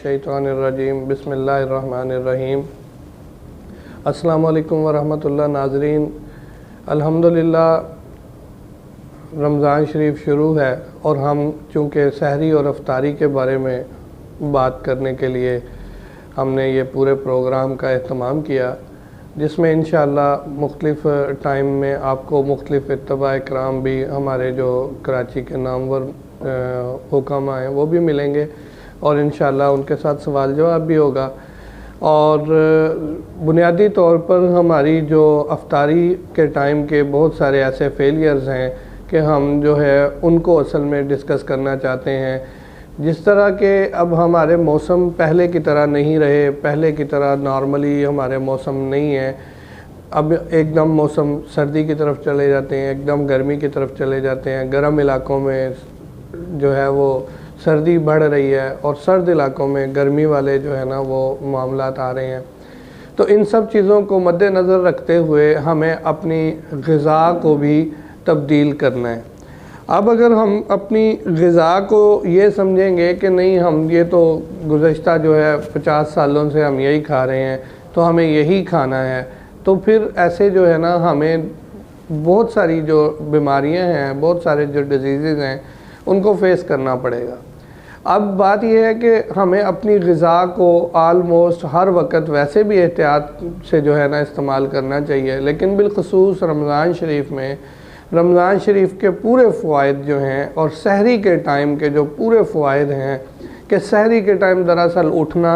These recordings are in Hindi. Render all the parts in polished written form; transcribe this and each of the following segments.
मिनश्शैतानिर्रजीम बिस्मिल्लाहिर्रहमानिर्रहीम। अस्सलामु अलैकुम वरहमतुल्लाह। नाज़रीन, अल्हम्दुलिल्लाह रमज़ान शरीफ शुरू है और हम चूँकि सहरी और अफ्तारी के बारे में बात करने के लिए हमने ये पूरे प्रोग्राम का एहतमाम किया, जिसमें इंशाअल्लाह मुख्तलिफ़ टाइम में आपको मुख्तलिफ़ इत्तबा इकराम भी हमारे जो कराची के नामवर हुकामा हैं वो भी मिलेंगे और इंशाअल्लाह उनके साथ सवाल जवाब भी होगा। और बुनियादी तौर पर हमारी जो अफ्तारी के टाइम के बहुत सारे ऐसे फेलियर्स हैं कि हम जो है उनको असल में डिस्कस करना चाहते हैं। जिस तरह के अब हमारे मौसम पहले की तरह नहीं रहे, पहले की तरह नॉर्मली हमारे मौसम नहीं है। अब एकदम मौसम सर्दी की तरफ चले जाते हैं, एकदम गर्मी की तरफ चले जाते हैं। गर्म इलाकों में जो है वो सर्दी बढ़ रही है और सर्द इलाकों में गर्मी वाले जो है ना वो मामलात आ रहे हैं। तो इन सब चीज़ों को मद्देनज़र रखते हुए हमें अपनी ग़िज़ा को भी तब्दील करना है। अब अगर हम अपनी ग़िज़ा को ये समझेंगे कि नहीं, हम ये तो गुज़श्ता जो है 50 सालों से हम यही खा रहे हैं तो हमें यही खाना है, तो फिर ऐसे जो है ना हमें बहुत सारी जो बीमारियां हैं, बहुत सारे जो डिजीज़ हैं उनको फेस करना पड़ेगा। अब बात यह है कि हमें अपनी ग़िज़ा को आलमोस्ट हर वक्त वैसे भी एहतियात से जो है ना इस्तेमाल करना चाहिए, लेकिन बिलख़ुसूस रमज़ान शरीफ में रमज़ान शरीफ के पूरे फ़वाइद जो हैं और सहरी के टाइम के जो पूरे फ़वाइद हैं कि सहरी के टाइम दरअसल उठना,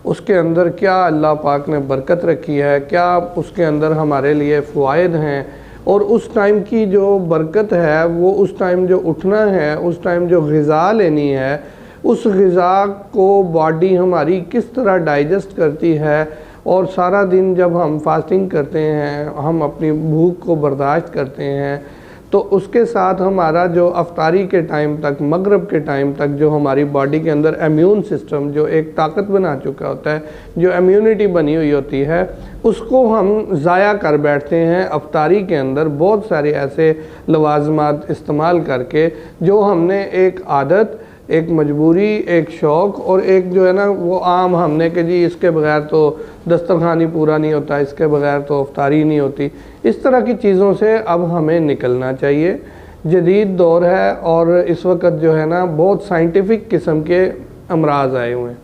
उसके अंदर क्या अल्लाह पाक ने बरकत रखी है, क्या उसके अंदर हमारे लिए फ़वाइद हैं, और उस टाइम की जो बरकत है वो उस टाइम जो उठना है, उस टाइम जो ग़िज़ा लेनी है, उस ग़िज़ा को बॉडी हमारी किस तरह डाइजेस्ट करती है। और सारा दिन जब हम फास्टिंग करते हैं, हम अपनी भूख को बर्दाश्त करते हैं, तो उसके साथ हमारा जो अफ्तारी के टाइम तक, मगरिब के टाइम तक जो हमारी बॉडी के अंदर इम्यून सिस्टम जो एक ताकत बना चुका होता है, जो इम्यूनिटी बनी हुई होती है, उसको हम ज़ाया कर बैठते हैं अफ्तारी के अंदर बहुत सारे ऐसे लवाज़मात इस्तेमाल करके, जो हमने एक आदत, एक मजबूरी, एक शौक़ और एक जो है ना वो आम हमने कि जी इसके बग़ैर तो दस्तरखानी पूरा नहीं होता, इसके बग़ैर तो अफ्तारी नहीं होती, इस तरह की चीज़ों से अब हमें निकलना चाहिए। जदीद दौर है और इस वक्त जो है ना बहुत साइंटिफिक किस्म के अमराज आए हुए हैं,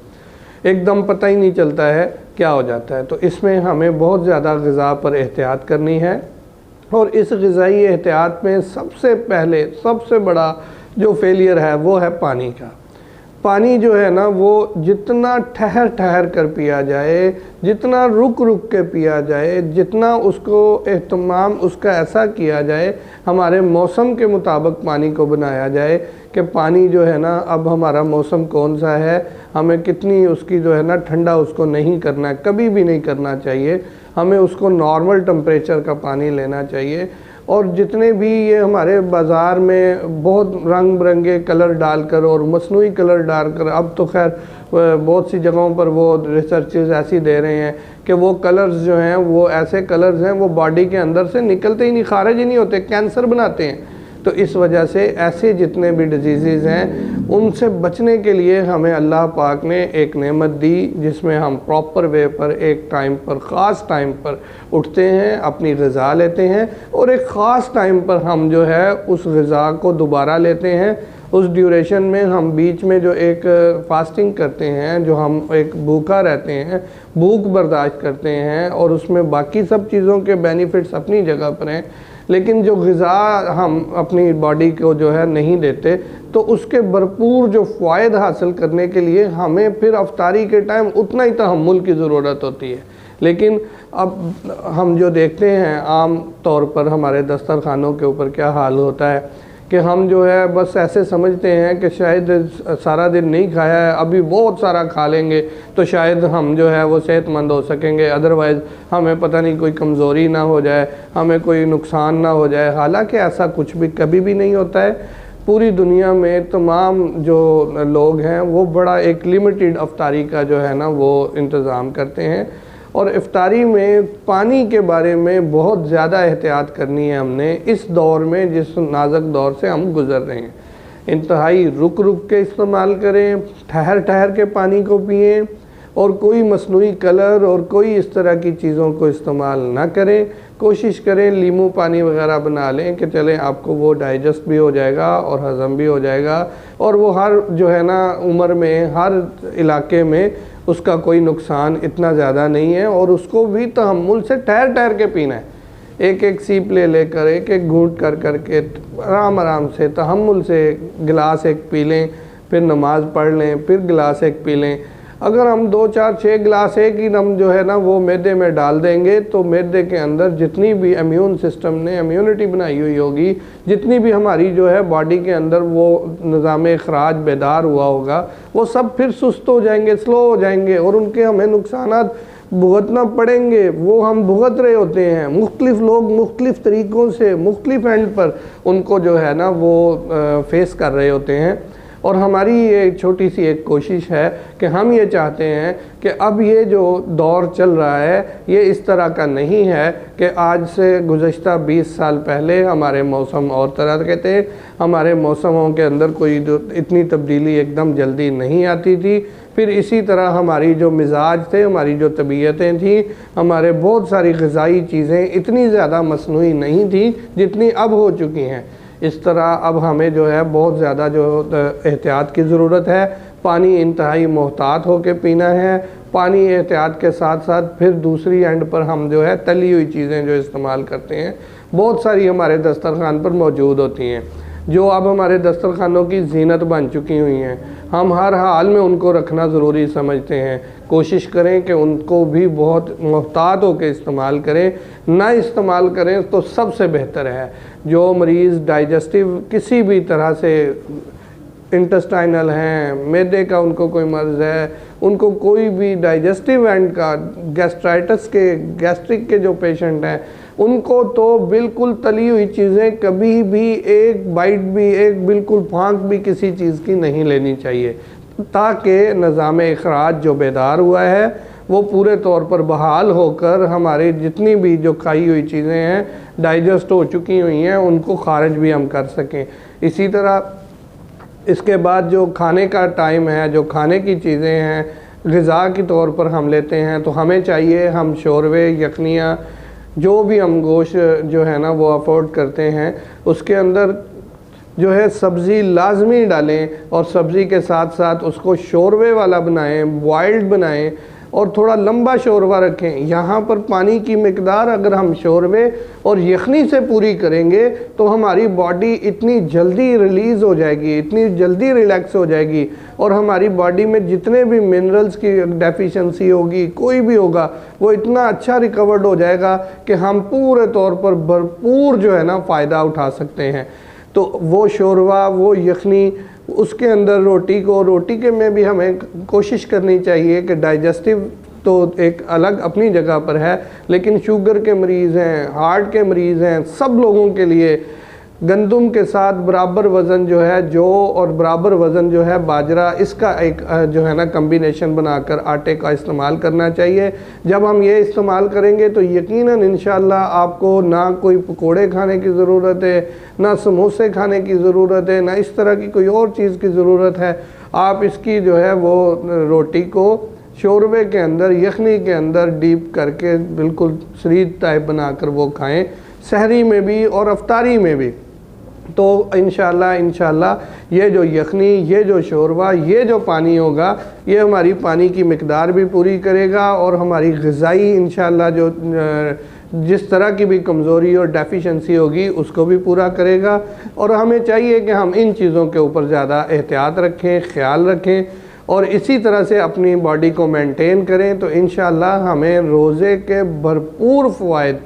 एकदम पता ही नहीं चलता है क्या हो जाता है। तो इसमें हमें बहुत ज़्यादा ग़िज़ा पर एहतियात करनी है और इस ग़िज़ाई एहतियात में सबसे पहले सबसे बड़ा जो फेलियर है वो है पानी का। पानी जो है ना वो जितना ठहर ठहर कर पिया जाए, जितना रुक रुक के पिया जाए, जितना उसको एहतमाम उसका ऐसा किया जाए, हमारे मौसम के मुताबिक पानी को बनाया जाए कि पानी जो है ना अब हमारा मौसम कौन सा है, हमें कितनी उसकी जो है ना ठंडा उसको नहीं करना है, कभी भी नहीं करना चाहिए। हमें उसको नॉर्मल टेम्परेचर का पानी लेना चाहिए। और जितने भी ये हमारे बाज़ार में बहुत रंग बिरंगे कलर डालकर और मसनूई कलर डालकर, अब तो खैर बहुत सी जगहों पर वो रिसर्चेस ऐसी दे रहे हैं कि वो कलर्स जो हैं वो ऐसे कलर्स हैं वो बॉडी के अंदर से निकलते ही नहीं, खारिज ही नहीं होते, कैंसर बनाते हैं। तो इस वजह से ऐसे जितने भी डिजीज़ हैं उनसे बचने के लिए हमें अल्लाह पाक ने एक नेमत दी, जिसमें हम प्रॉपर वे पर एक टाइम पर, ख़ास टाइम पर उठते हैं, अपनी ग़िज़ा लेते हैं और एक ख़ास टाइम पर हम जो है उस ग़िज़ा को दोबारा लेते हैं। उस ड्यूरेशन में हम बीच में जो एक फास्टिंग करते हैं, जो हम एक भूखा रहते हैं, भूख बर्दाश्त करते हैं और उसमें बाकी सब चीज़ों के बेनिफिट्स अपनी जगह पर हैं, लेकिन जो ग़िज़ा हम अपनी बॉडी को जो है नहीं देते, तो उसके भरपूर जो फ़ायद हासिल करने के लिए हमें फिर अफ्तारी के टाइम उतना ही तहम्मुल की ज़रूरत होती है। लेकिन अब हम जो देखते हैं आम तौर पर हमारे दस्तरखानों के ऊपर क्या हाल होता है कि हम जो है बस ऐसे समझते हैं कि शायद सारा दिन नहीं खाया है, अभी बहुत सारा खा लेंगे तो शायद हम जो है वो सेहतमंद हो सकेंगे, अदरवाइज़ हमें पता नहीं कोई कमज़ोरी ना हो जाए, हमें कोई नुकसान ना हो जाए। हालांकि ऐसा कुछ भी कभी भी नहीं होता है। पूरी दुनिया में तमाम जो लोग हैं वो बड़ा एक लिमिटेड अफ्तारी का जो है ना वो इंतज़ाम करते हैं और इफ्तारी में पानी के बारे में बहुत ज़्यादा एहतियात करनी है हमने इस दौर में, जिस नाजुक दौर से हम गुज़र रहे हैं। इंतहाई रुक रुक के इस्तेमाल करें, ठहर ठहर के पानी को पिएं और कोई मसनूई कलर और कोई इस तरह की चीज़ों को इस्तेमाल ना करें। कोशिश करें नींबू पानी वगैरह बना लें कि चलें आपको वो डाइजेस्ट भी हो जाएगा और हज़म भी हो जाएगा, और वो हर जो है ना उम्र में हर इलाके में उसका कोई नुकसान इतना ज़्यादा नहीं है, और उसको भी तहम्मुल से ठहर ठहर के पीना है। एक एक सीप ले लेकर एक एक घूंट कर कर के आराम आराम से तहम्मुल से गिलास एक पी लें, फिर नमाज़ पढ़ लें, फिर गिलास एक पी लें। अगर हम 2 4 6 गिलास एक ही दम जो है ना वो मैदे में डाल देंगे तो मैदे के अंदर जितनी भी इम्यून सिस्टम ने इम्यूनिटी बनाई हुई होगी, जितनी भी हमारी जो है बॉडी के अंदर वो निज़ाम इखराज बेदार हुआ होगा, वो सब फिर सुस्त हो जाएंगे, स्लो हो जाएंगे, और उनके हमें नुकसानात भुगतना पड़ेंगे। वो हम भुगत रहे होते हैं। मुख्तलिफ लोग मुख्तलिफ तरीक़ों से मुख्तलिफ एंड पर उनको जो है ना वो फेस कर रहे होते हैं। और हमारी ये छोटी सी एक कोशिश है कि हम ये चाहते हैं कि अब ये जो दौर चल रहा है ये इस तरह का नहीं है कि आज से गुज़श्ता 20 साल पहले हमारे मौसम और तरह के थे, हमारे मौसमों के अंदर कोई इतनी तब्दीली एकदम जल्दी नहीं आती थी। फिर इसी तरह हमारी जो मिजाज थे, हमारी जो तबीयतें थी, हमारे बहुत सारी ग़िज़ाई चीज़ें इतनी ज़्यादा मसनूई नहीं थी जितनी अब हो चुकी हैं। इस तरह अब हमें जो है बहुत ज़्यादा जो एहतियात की ज़रूरत है। पानी इंतहाई मोहतात होकर पीना है। पानी एहतियात के साथ साथ फिर दूसरी एंड पर हम जो है तली हुई चीज़ें जो इस्तेमाल करते हैं बहुत सारी हमारे दस्तरखान पर मौजूद होती हैं, जो अब हमारे दस्तरखानों की जीनत बन चुकी हुई हैं। हम हर हाल में उनको रखना ज़रूरी समझते हैं। कोशिश करें कि उनको भी बहुत मोहतात होकर इस्तेमाल करें, ना इस्तेमाल करें तो सबसे बेहतर है। जो मरीज़ डाइजेस्टिव किसी भी तरह से इंटेस्टाइनल हैं, मैदे का उनको कोई मर्ज़ है, उनको कोई भी डाइजेस्टिव एंड का गैस्ट्राइटिस के गैस्ट्रिक के जो पेशेंट हैं उनको तो बिल्कुल तली हुई चीज़ें कभी भी एक बाइट भी, एक बिल्कुल फांक भी किसी चीज़ की नहीं लेनी चाहिए, ताकि निज़ाम इखराज जो बेदार हुआ है वो पूरे तौर पर बहाल होकर हमारे जितनी भी जो खाई हुई चीज़ें हैं डाइजेस्ट हो चुकी हुई हैं उनको खारिज भी हम कर सकें। इसी तरह इसके बाद जो खाने का टाइम है, जो खाने की चीज़ें हैं ग़िज़ा के तौर पर हम लेते हैं, तो हमें चाहिए हम शोरवे, यखनियाँ, जो भी हम गोश्त जो है ना वो अफोर्ड करते हैं उसके अंदर जो है सब्ज़ी लाजमी डालें, और सब्ज़ी के साथ साथ उसको शोरवे वाला बनाएं, बॉइल्ड बनाएं और थोड़ा लंबा शोरवा रखें। यहाँ पर पानी की मिकदार अगर हम शोरवे और यखनी से पूरी करेंगे तो हमारी बॉडी इतनी जल्दी रिलीज़ हो जाएगी, इतनी जल्दी रिलैक्स हो जाएगी, और हमारी बॉडी में जितने भी मिनरल्स की डेफिशिएंसी होगी, कोई भी होगा, वो इतना अच्छा रिकवर्ड हो जाएगा कि हम पूरे तौर पर भरपूर जो है ना फ़ायदा उठा सकते हैं। तो वो शोरवा, वो यखनी, उसके अंदर रोटी के में भी हमें कोशिश करनी चाहिए कि डाइजेस्टिव तो एक अलग अपनी जगह पर है, लेकिन शुगर के मरीज़ हैं, हार्ट के मरीज़ हैं, सब लोगों के लिए गंदम के साथ बराबर वज़न जो है जौ और बराबर वज़न जो है बाजरा, इसका एक जो है ना कम्बिनेशन बनाकर आटे का इस्तेमाल करना चाहिए। जब हम ये इस्तेमाल करेंगे तो यकीनन इंशाअल्लाह आपको ना कोई पकोड़े खाने की ज़रूरत है, ना समोसे खाने की ज़रूरत है, ना इस तरह की कोई और चीज़ की ज़रूरत है। आप इसकी जो है वो रोटी को शोरबे के अंदर, यखनी के अंदर डीप करके बिल्कुल शरीद टाइप बनाकर वो खाएँ, सहरी में भी और अफ्तारी में भी। तो इंशाअल्लाह ये जो यखनी, ये जो शोरबा, ये जो पानी होगा, ये हमारी पानी की मिकदार भी पूरी करेगा और हमारी ग़िज़ाई इंशाअल्लाह जो जिस तरह की भी कमज़ोरी और डेफिशिएंसी होगी उसको भी पूरा करेगा। और हमें चाहिए कि हम इन चीज़ों के ऊपर ज़्यादा एहतियात रखें, ख्याल रखें और इसी तरह से अपनी बॉडी को मेंटेन करें, तो इंशाअल्लाह हमें रोज़े के भरपूर फ़वाइद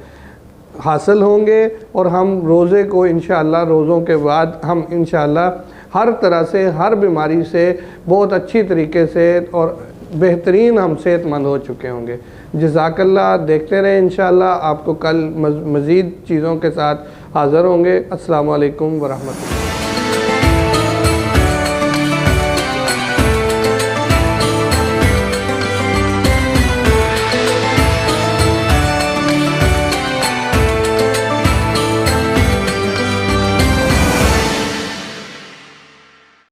हासिल होंगे। और हम रोज़े को इंशाअल्लाह, रोज़ों के बाद हम इंशाअल्लाह हर तरह से, हर बीमारी से बहुत अच्छी तरीके से और बेहतरीन हम सेहतमंद हो चुके होंगे। जज़ाकल्लाह। देखते रहें, इंशाअल्लाह आपको कल मज़ीद चीज़ों के साथ हाज़िर होंगे। अस्सलामु अलैकुम व रहमतुल्लाह।